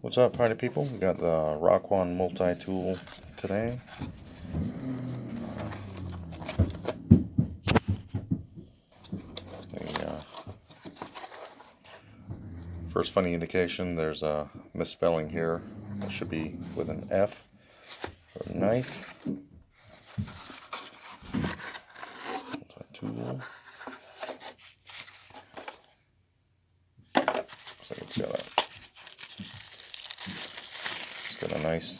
What's up, party people? We got the RocWon Multi tool today. The first funny indication, there's a misspelling here. It should be with an F for knife. Multi-tool. Looks like it's got a nice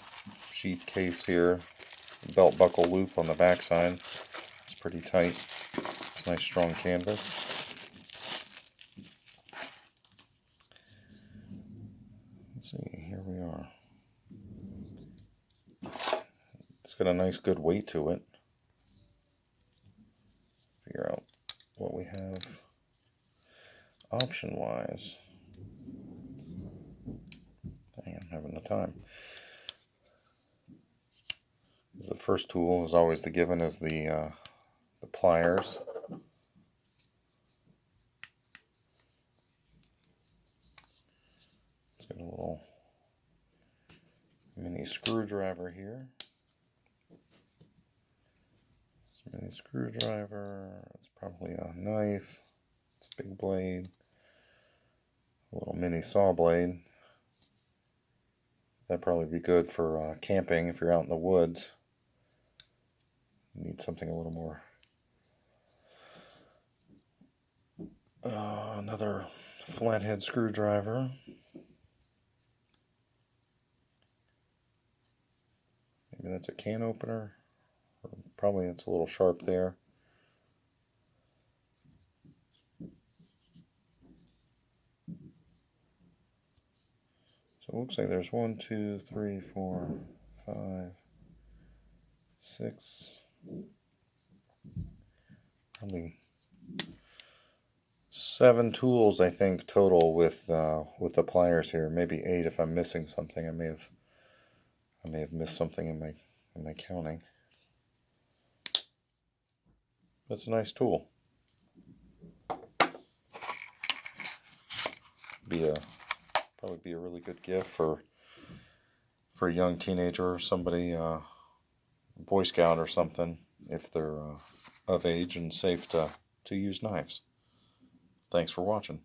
sheath case here. Belt buckle loop on the back side. It's pretty tight. It's nice strong canvas. Let's see, here we are. It's got a nice good weight to it. Figure out what we have option wise. Dang, I'm having the time. The first tool is always the given is the pliers. It's got a little mini screwdriver here. Mini screwdriver. It's probably a knife. It's a big blade. A little mini saw blade. That'd probably be good for camping if you're out in the woods. You need something a little more. Another flathead screwdriver. Maybe that's a can opener. Probably it's a little sharp there. So it looks like there's 1, 2, 3, 4, 5, 6, probably 7 tools, I think, total with the pliers here. Maybe 8 if I'm missing something. I may have missed something in my counting. That's a nice tool. Probably be a really good gift for a young teenager or somebody, Boy Scout or something, if they're of age and safe to use knives. Thanks for watching.